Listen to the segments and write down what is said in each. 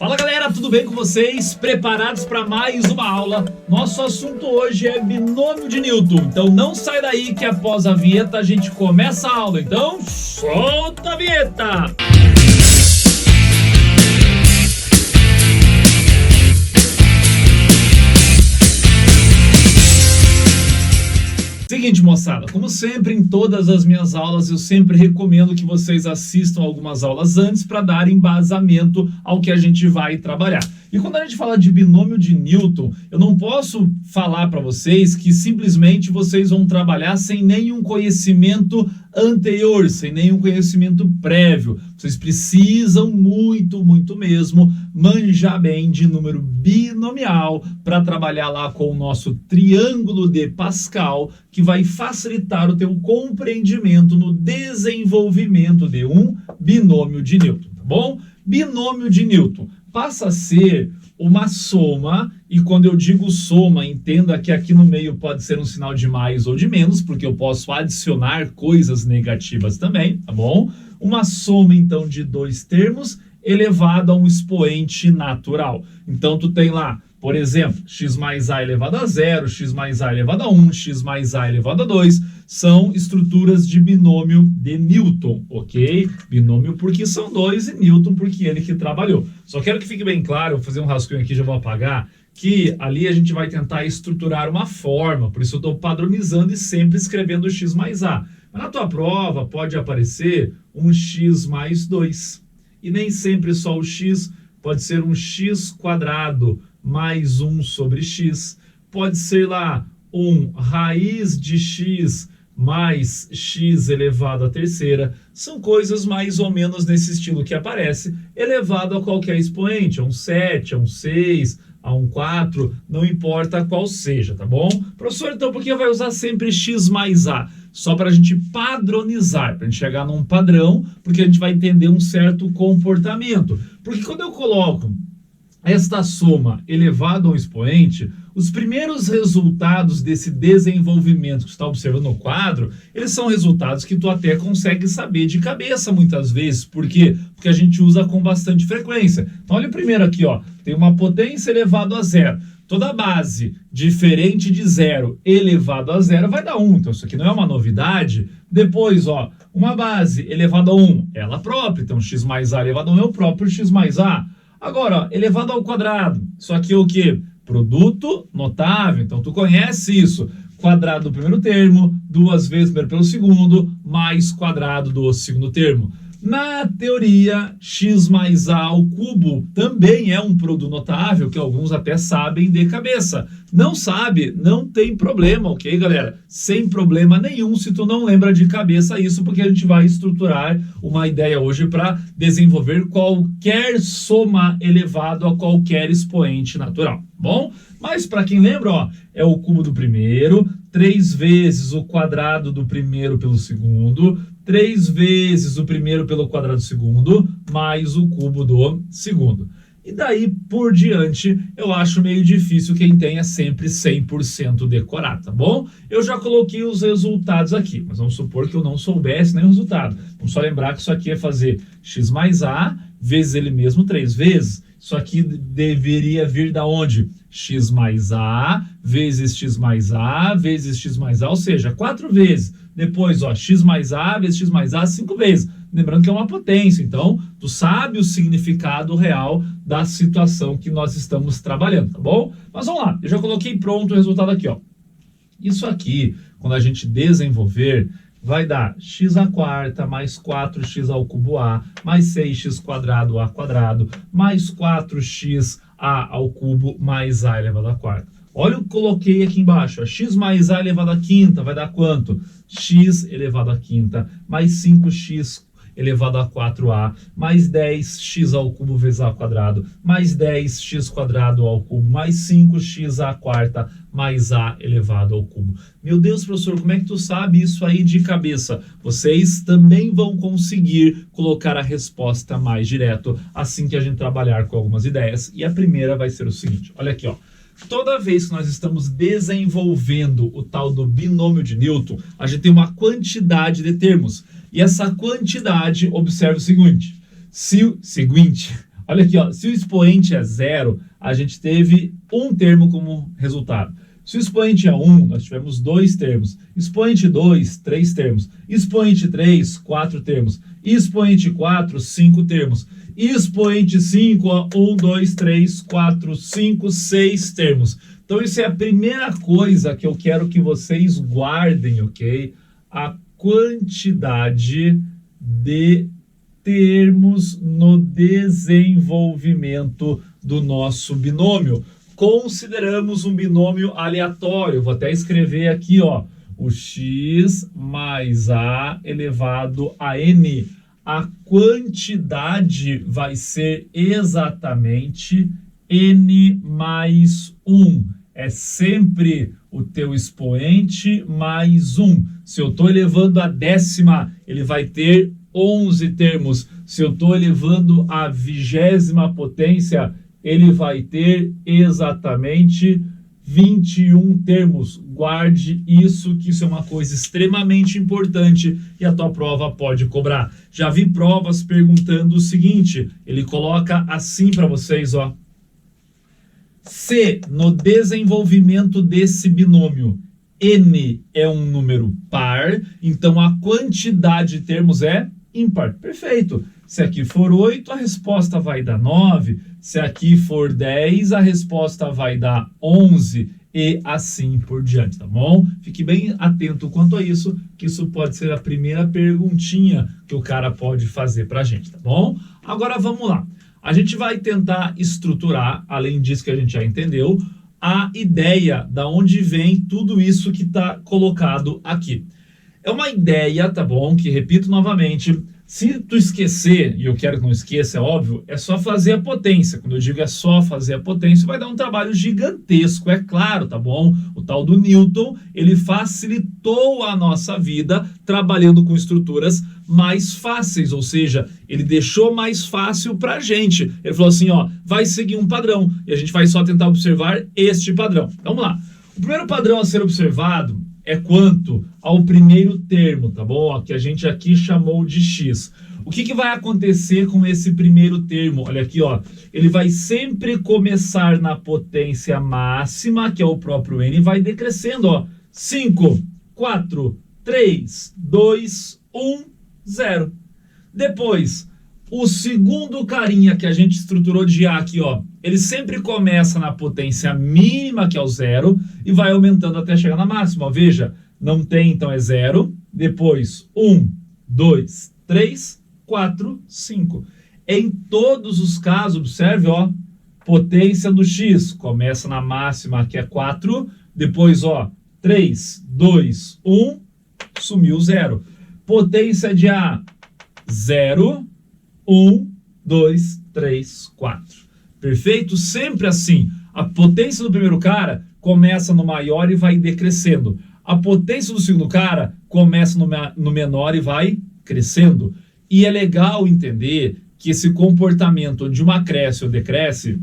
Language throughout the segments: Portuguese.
Fala galera, tudo bem com vocês? Preparados para mais uma aula? Nosso assunto hoje é binômio de Newton, então não sai daí que após a vinheta a gente começa a aula, então solta a vinheta! Seguinte, moçada, como sempre em todas as minhas aulas, eu sempre recomendo que vocês assistam algumas aulas antes para dar embasamento ao que a gente vai trabalhar. E quando a gente fala de binômio de Newton, eu não posso falar para vocês que simplesmente vocês vão trabalhar sem nenhum conhecimento anterior, sem nenhum conhecimento prévio. Vocês precisam muito mesmo manjar bem de número binomial para trabalhar lá com o nosso triângulo de Pascal, que vai facilitar o teu compreendimento no desenvolvimento de um binômio de Newton, tá bom? Binômio de Newton passa a ser uma soma, e quando eu digo soma, entenda que aqui no meio pode ser um sinal de mais ou de menos, porque eu posso adicionar coisas negativas também, tá bom? Uma soma, então, de dois termos elevado a um expoente natural. Então, tu tem lá, por exemplo, x mais a elevado a 0, x mais a elevado a 1, x mais a elevado a 2, são estruturas de binômio de Newton, ok? Binômio porque são dois e Newton porque ele que trabalhou. Só quero que fique bem claro, vou fazer um rascunho aqui, já vou apagar, que ali a gente vai tentar estruturar uma forma, por isso eu estou padronizando e sempre escrevendo x mais a. Mas na tua prova pode aparecer um x mais 2. E nem sempre só o x, pode ser um x quadrado mais 1 sobre x. Pode ser lá um raiz de x mais x elevado à terceira. São coisas mais ou menos nesse estilo que aparece, elevado a qualquer expoente, a um 7, a um 6, a um 4, não importa qual seja, tá bom? Professor, então por que vai usar sempre x mais a? Só para a gente padronizar, para a gente chegar num padrão, porque a gente vai entender um certo comportamento. Porque quando eu coloco esta soma elevada a um expoente, os primeiros resultados desse desenvolvimento que você está observando no quadro, eles são resultados que tu até consegue saber de cabeça muitas vezes. Por quê? Porque a gente usa com bastante frequência. Então olha o primeiro aqui, ó, tem uma potência elevada a 0. Toda base diferente de 0 elevado a 0 vai dar 1. Então isso aqui não é uma novidade. Depois, ó, uma base elevada a 1, ela própria. Então x mais a elevado a 1 é o próprio x mais a. Agora, ó, elevado ao quadrado. Isso aqui é o quê? Produto notável. Então tu conhece isso. Quadrado do primeiro termo, duas vezes primeiro pelo segundo, mais quadrado do segundo termo. Na teoria, x mais a ao cubo também é um produto notável, que alguns até sabem de cabeça. Não sabe? Não tem problema, ok, galera? Sem problema nenhum se tu não lembra de cabeça isso, porque a gente vai estruturar uma ideia hoje para desenvolver qualquer soma elevado a qualquer expoente natural, bom? Mas para quem lembra, ó, é o cubo do primeiro, 3 vezes o quadrado do primeiro pelo segundo, 3 vezes o primeiro pelo quadrado do segundo, mais o cubo do segundo. E daí por diante, eu acho meio difícil quem tenha sempre 100% decorado, tá bom? Eu já coloquei os resultados aqui, mas vamos supor que eu não soubesse nem o resultado. Vamos só lembrar que isso aqui é fazer x mais a vezes ele mesmo 3 vezes. Isso aqui deveria vir da onde? X mais a vezes x mais a vezes x mais a, ou seja, 4 vezes. Depois, ó, x mais a vezes x mais a 5 vezes. Lembrando que é uma potência, então tu sabe o significado real da situação que nós estamos trabalhando, tá bom? Mas vamos lá, eu já coloquei pronto o resultado aqui, ó. Isso aqui, quando a gente desenvolver, vai dar x à quarta mais 4x ao cubo a, mais 6x quadrado a quadrado, mais 4x a ao cubo, mais a elevado à quarta. Olha o que eu coloquei aqui embaixo, ó. X mais a elevado à quinta vai dar quanto? X elevado à quinta, mais 5x elevado a 4a, mais 10x ao cubo vezes a ao quadrado, mais 10x quadrado ao cubo, mais 5x à quarta, mais a elevado ao cubo. Meu Deus, professor, como é que tu sabe isso aí de cabeça? Vocês também vão conseguir colocar a resposta mais direto assim que a gente trabalhar com algumas ideias. E a primeira vai ser o seguinte, olha aqui, ó. Toda vez que nós estamos desenvolvendo o tal do binômio de Newton, a gente tem uma quantidade de termos. E essa quantidade, observe o seguinte, Olha aqui, ó, se o expoente é 0, a gente teve um termo como resultado. Se o expoente é 1, nós tivemos 2 termos. Expoente 2, 3 termos. Expoente 3, 4 termos. Expoente 4, 5 termos. Expoente 5, ó, 1, 2, 3, 4, 5, 6 termos. Então, isso é a primeira coisa que eu quero que vocês guardem, ok? A quantidade de termos no desenvolvimento do nosso binômio. Consideramos um binômio aleatório. Vou até escrever aqui, ó, o x mais a elevado a n. A quantidade vai ser exatamente n mais 1. É sempre o teu expoente mais 1. Se eu estou elevando a décima, ele vai ter 11 termos. Se eu estou elevando a 20ª potência, ele vai ter exatamente 21 termos. Guarde isso, que isso é uma coisa extremamente importante e a tua prova pode cobrar. Já vi provas perguntando o seguinte, ele coloca assim para vocês, ó. Se no desenvolvimento desse binômio n é um número par, então a quantidade de termos é ímpar. Perfeito. Se aqui for 8, a resposta vai dar 9. Se aqui for 10, a resposta vai dar 11 e assim por diante, tá bom? Fique bem atento quanto a isso, que isso pode ser a primeira perguntinha que o cara pode fazer pra gente, tá bom? Agora vamos lá. A gente vai tentar estruturar, além disso que a gente já entendeu, a ideia da onde vem tudo isso que está colocado aqui. É uma ideia, tá bom? Que, repito novamente, se tu esquecer, e eu quero que não esqueça, é óbvio, é só fazer a potência. Quando eu digo é só fazer a potência, vai dar um trabalho gigantesco, é claro, tá bom? O tal do Newton, ele facilitou a nossa vida trabalhando com estruturas mais fáceis, ou seja, ele deixou mais fácil pra gente. Ele falou assim, ó, vai seguir um padrão, e a gente vai só tentar observar este padrão. Então, vamos lá. O primeiro padrão a ser observado é quanto ao primeiro termo, tá bom? Que a gente aqui chamou de x. O que vai acontecer com esse primeiro termo? Olha aqui, ó. Ele vai sempre começar na potência máxima, que é o próprio n, e vai decrescendo, ó. 5, 4, 3, 2, 1, 0. Depois, o segundo carinha que a gente estruturou de A aqui, ó, ele sempre começa na potência mínima, que é o 0, e vai aumentando até chegar na máxima. Ó, veja, não tem, então é 0. Depois, 1, 2, 3, 4, 5. Em todos os casos, observe, ó, potência do x começa na máxima, que é 4. Depois, ó, 3, 2, 1, sumiu 0. Potência de A, 0, 1, 2, 3, 4. Perfeito? Sempre assim. A potência do primeiro cara começa no maior e vai decrescendo. A potência do segundo cara começa no menor e vai crescendo. E é legal entender que esse comportamento onde uma cresce ou decresce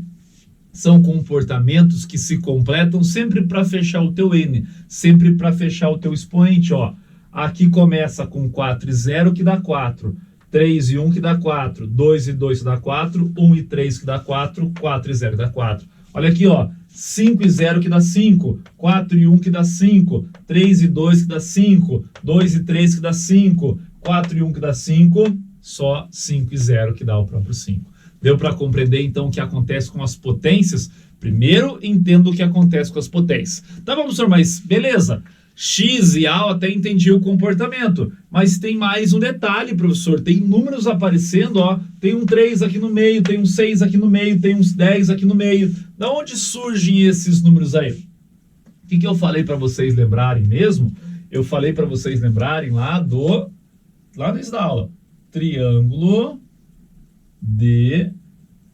são comportamentos que se completam sempre para fechar o teu n, sempre para fechar o teu expoente, ó. Aqui começa com 4 e 0, que dá 4. 3 e 1, que dá 4. 2 e 2, que dá 4. 1 e 3, que dá 4. 4 e 0, que dá 4. Olha aqui, ó. 5 e 0, que dá 5. 4 e 1, que dá 5. 3 e 2, que dá 5. 2 e 3, que dá 5. 4 e 1, que dá 5. Só 5 e 0, que dá o próprio 5. Deu para compreender, então, o que acontece com as potências? Primeiro, entendo o que acontece com as potências. Tá bom, professor, mas beleza. X e A eu até entendi o comportamento, mas tem mais um detalhe, professor, tem números aparecendo, ó, tem um 3 aqui no meio, tem um 6 aqui no meio, tem uns 10 aqui no meio. Da onde surgem esses números aí? O que eu falei para vocês lembrarem mesmo? Eu falei para vocês lembrarem lá no início da aula, triângulo de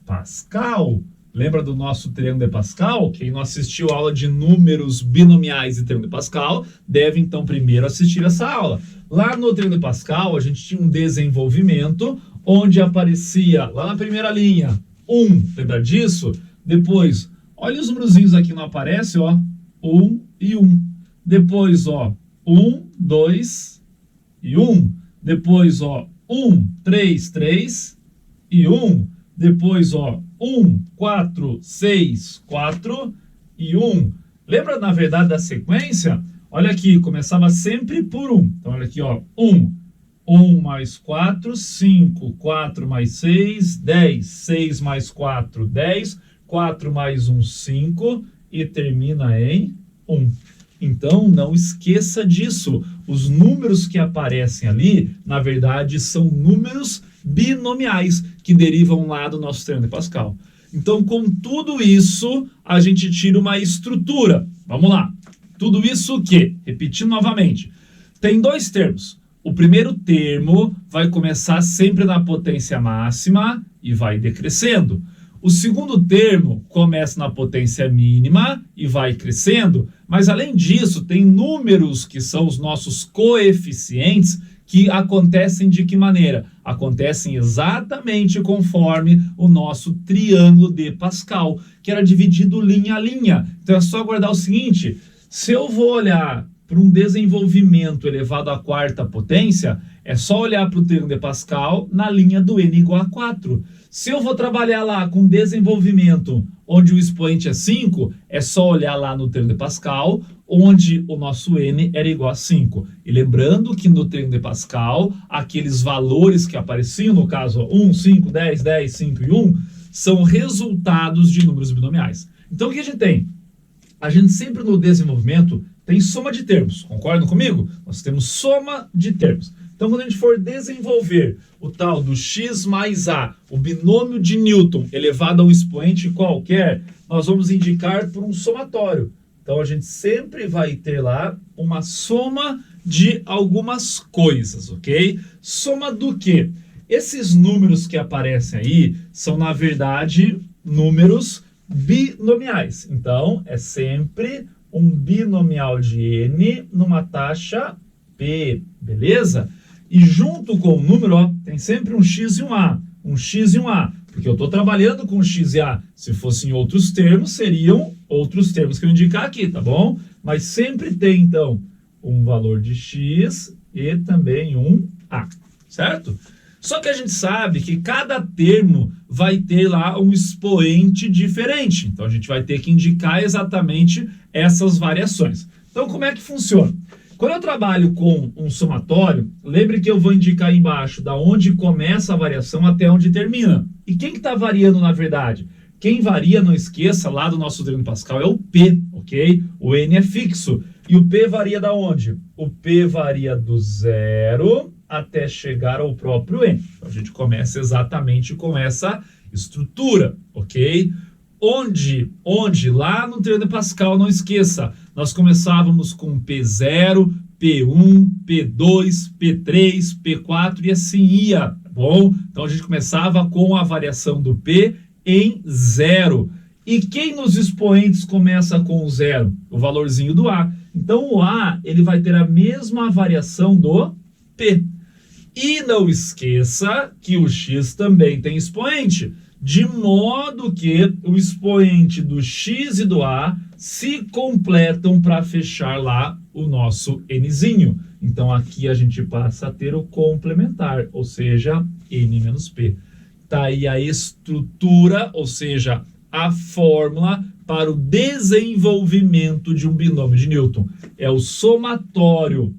Pascal. Lembra do nosso triângulo de Pascal? Quem não assistiu a aula de números binomiais e triângulo de Pascal, deve então primeiro assistir essa aula. Lá no triângulo de Pascal, a gente tinha um desenvolvimento onde aparecia, lá na primeira linha, 1. Lembra disso? Depois, olha os númerozinhos aqui, não aparece, ó. 1 e 1. Depois, ó, 1, 2 e 1. Depois, ó, 1, 3, 3 e 1. Depois, ó, 1, 4, 6, 4 e 1. Lembra, na verdade, da sequência? Olha aqui, começava sempre por 1. Então, olha aqui, ó, 1. 1 mais 4, 5. 4 mais 6, 10. 6 mais 4, 10. 4 mais 1, 5. E termina em 1. Então, não esqueça disso. Os números que aparecem ali, na verdade, são números binomiais que derivam lá do nosso teorema de Pascal. Então, com tudo isso, a gente tira uma estrutura. Vamos lá. Tudo isso o quê? Repetindo novamente. Tem dois termos. O primeiro termo vai começar sempre na potência máxima e vai decrescendo. O segundo termo começa na potência mínima e vai crescendo, mas além disso tem números que são os nossos coeficientes que acontecem de que maneira? Acontecem exatamente conforme o nosso triângulo de Pascal, que era dividido linha a linha. Então é só guardar o seguinte, se eu vou olhar para um desenvolvimento elevado à quarta potência, é só olhar para o triângulo de Pascal na linha do n igual a 4. Se eu vou trabalhar lá com desenvolvimento onde o expoente é 5, é só olhar lá no triângulo de Pascal, onde o nosso n era igual a 5. E lembrando que no triângulo de Pascal, aqueles valores que apareciam, no caso 1, 5, 10, 10, 5 e 1, são resultados de números binomiais. Então o que a gente tem? A gente sempre no desenvolvimento tem soma de termos, concordam comigo? Nós temos soma de termos. Então, quando a gente for desenvolver o tal do x mais a, o binômio de Newton elevado a um expoente qualquer, nós vamos indicar por um somatório. Então, a gente sempre vai ter lá uma soma de algumas coisas, ok? Soma do quê? Esses números que aparecem aí são, na verdade, números binomiais. Então, é sempre um binomial de n numa taxa p, beleza? E junto com o número, ó, tem sempre um x e um a, porque eu estou trabalhando com x e a. Se fossem outros termos, seriam outros termos que eu indicar aqui, tá bom? Mas sempre tem, então, um valor de x e também um a, certo? Só que a gente sabe que cada termo vai ter lá um expoente diferente. Então, a gente vai ter que indicar exatamente essas variações. Então, como é que funciona? Quando eu trabalho com um somatório, lembre que eu vou indicar aí embaixo da onde começa a variação até onde termina. E quem que está variando na verdade? Quem varia, não esqueça, lá do nosso triângulo Pascal é o P, ok? O N é fixo. E o P varia da onde? O P varia do 0 até chegar ao próprio N. Então, a gente começa exatamente com essa estrutura, ok? Onde lá no triângulo Pascal, não esqueça, nós começávamos com P0, P1, P2, P3, P4 e assim ia, tá bom? Então a gente começava com a variação do P em 0. E quem nos expoentes começa com 0? O valorzinho do A. Então o A ele vai ter a mesma variação do P. E não esqueça que o X também tem expoente, de modo que o expoente do X e do A se completam para fechar lá o nosso Nzinho. Então aqui a gente passa a ter o complementar, ou seja, N menos P. Tá aí a estrutura, ou seja, a fórmula para o desenvolvimento de um binômio de Newton. É o somatório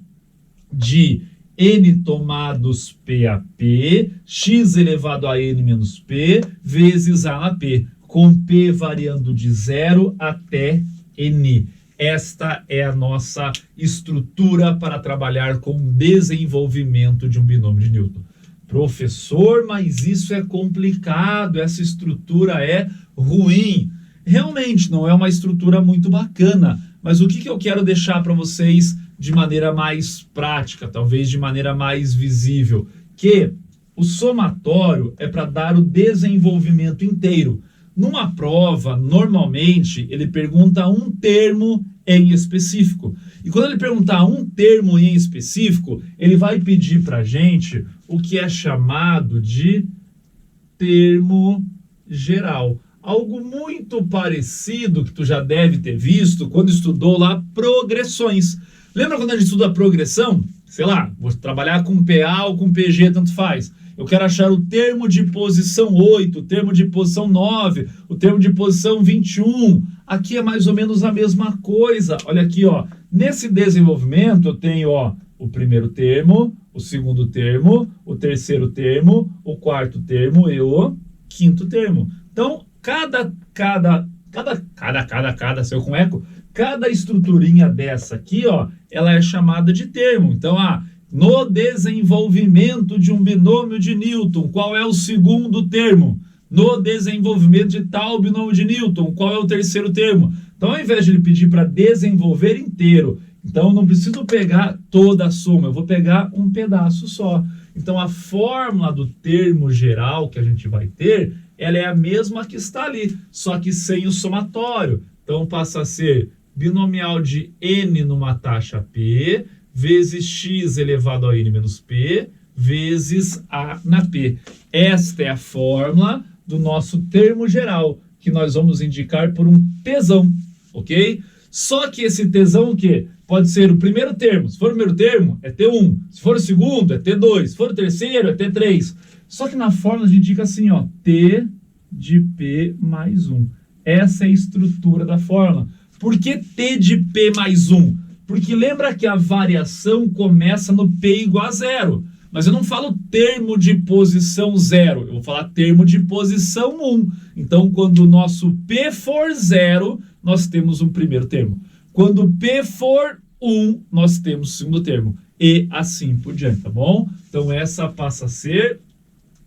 de n tomados P a P, x elevado a n menos P, vezes A na P, com P variando de 0 até N. Esta é a nossa estrutura para trabalhar com o desenvolvimento de um binômio de Newton. Professor, mas isso é complicado, essa estrutura é ruim. Realmente não é uma estrutura muito bacana, mas o que eu quero deixar para vocês de maneira mais prática, talvez de maneira mais visível, que o somatório é para dar o desenvolvimento inteiro. Numa prova, normalmente, ele pergunta um termo em específico. E quando ele perguntar um termo em específico, ele vai pedir para a gente o que é chamado de termo geral. Algo muito parecido que tu já deve ter visto quando estudou lá progressões. Lembra quando a gente estuda progressão? Sei lá, vou trabalhar com PA ou com PG, tanto faz. eu quero achar o termo de posição 8, o termo de posição 9, o termo de posição 21. Aqui é mais ou menos a mesma coisa. Olha aqui, ó. Nesse desenvolvimento eu tenho, ó, o primeiro termo, o segundo termo, o terceiro termo, o quarto termo e o quinto termo. Então, seu com eco, cada estruturinha dessa aqui, ó, ela é chamada de termo. Então, no desenvolvimento de um binômio de Newton, qual é o segundo termo? No desenvolvimento de tal binômio de Newton, qual é o terceiro termo? Então, ao invés de ele pedir para desenvolver inteiro, então eu não preciso pegar toda a soma, eu vou pegar um pedaço só. Então, a fórmula do termo geral que a gente vai ter, ela é a mesma que está ali, só que sem o somatório. Então, passa a ser binomial de n numa taxa p, vezes x elevado a n menos p, vezes a na p. Esta é a fórmula do nosso termo geral, que nós vamos indicar por um tzão, ok? Só que esse tzão o quê? Pode ser o primeiro termo. Se for o primeiro termo, é T1. Se for o segundo, é T2. Se for o terceiro, é T3. Só que na fórmula a gente indica assim, ó, T de P mais 1. Essa é a estrutura da fórmula. Por que T de P mais 1? Porque lembra que a variação começa no P igual a 0. Mas eu não falo termo de posição 0, eu vou falar termo de posição 1. Então, quando o nosso P for 0, nós temos um primeiro termo. Quando P for 1, nós temos o segundo termo. E assim por diante, tá bom? Então, essa passa a ser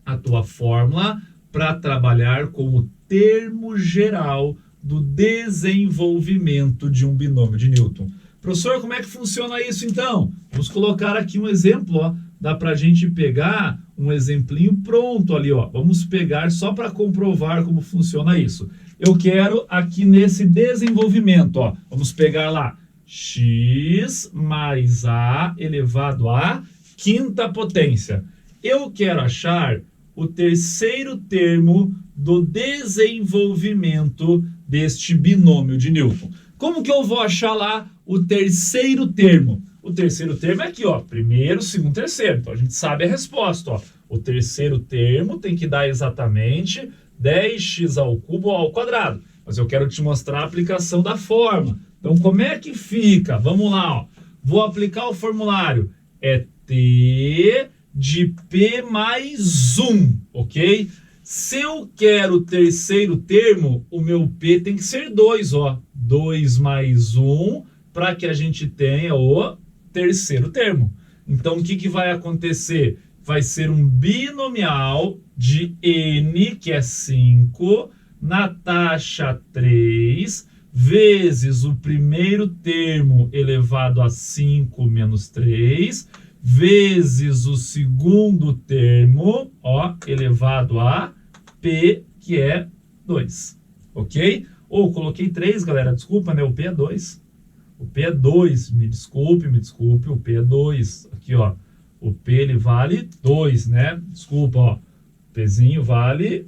a tua fórmula para trabalhar com o termo geral do desenvolvimento de um binômio de Newton. Professor, como é que funciona isso então? Vamos colocar aqui um exemplo, ó. Dá para a gente pegar um exemplinho pronto ali, ó. Vamos pegar só para comprovar como funciona isso. Eu quero aqui nesse desenvolvimento, ó. Vamos pegar lá x mais a elevado à quinta potência. Eu quero achar o terceiro termo do desenvolvimento deste binômio de Newton. Como que eu vou achar lá o terceiro termo? O terceiro termo é aqui, ó, primeiro, segundo, terceiro. Então, a gente sabe a resposta, ó. O terceiro termo tem que dar exatamente 10x ao cubo ao quadrado. Mas eu quero te mostrar a aplicação da fórmula. Então, como é que fica? Vamos lá, ó. Vou aplicar o formulário. É T de P mais 1, ok? Se eu quero o terceiro termo, o meu P tem que ser 2, ó. 2 mais 1, para que a gente tenha o terceiro termo. Então, o que vai acontecer? Vai ser um binomial de n, que é 5, na taxa 3, vezes o primeiro termo elevado a 5 menos 3, vezes o segundo termo, ó, elevado a p, que é 2. Ok? Ou coloquei 3, galera, desculpa, né? O p é 2. O P é 2, me desculpe, o P é 2. Aqui, ó, o P ele vale 2, né? Desculpa, ó, o Pzinho vale,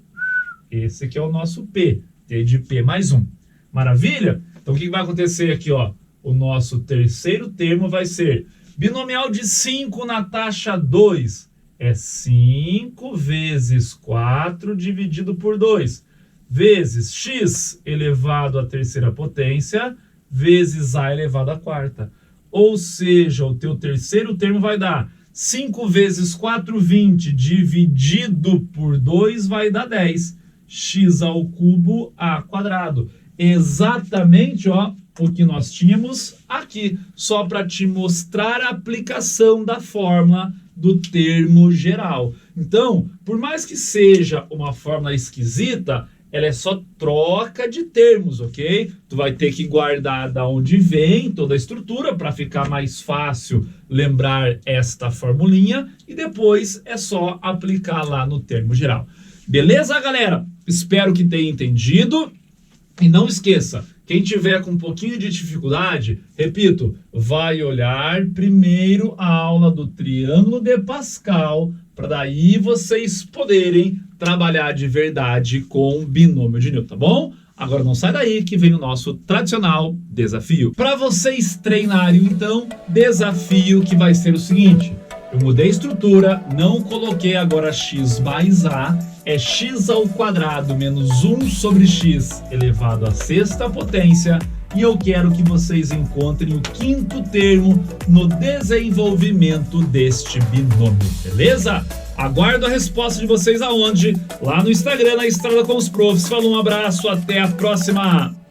esse aqui é o nosso P, T de P mais 1. Maravilha? Então, o que vai acontecer aqui, ó? O nosso terceiro termo vai ser binomial de 5 na taxa 2. É 5 vezes 4 dividido por 2, vezes x elevado à terceira potência, vezes a elevado à quarta. Ou seja, o teu terceiro termo vai dar 5 vezes 4, 20, dividido por 2 vai dar 10. X ao cubo a quadrado. Exatamente, ó, o que nós tínhamos aqui. Só para te mostrar a aplicação da fórmula do termo geral. Então, por mais que seja uma fórmula esquisita, ela é só troca de termos, ok? Tu vai ter que guardar da onde vem toda a estrutura para ficar mais fácil lembrar esta formulinha e depois é só aplicar lá no termo geral. Beleza, galera? Espero que tenha entendido e não esqueça, quem tiver com um pouquinho de dificuldade, repito, vai olhar primeiro a aula do triângulo de Pascal para daí vocês poderem trabalhar de verdade com binômio de Newton, tá bom? Agora não sai daí que vem o nosso tradicional desafio. Para vocês treinarem, então, desafio que vai ser o seguinte: Eu mudei a estrutura, não coloquei agora x mais a, é x ao quadrado menos 1 sobre x elevado à sexta potência, e eu quero que vocês encontrem o quinto termo no desenvolvimento deste binômio, beleza? Aguardo a resposta de vocês aonde? Lá no Instagram, na Estrada com os Profs. Falou, um abraço, até a próxima!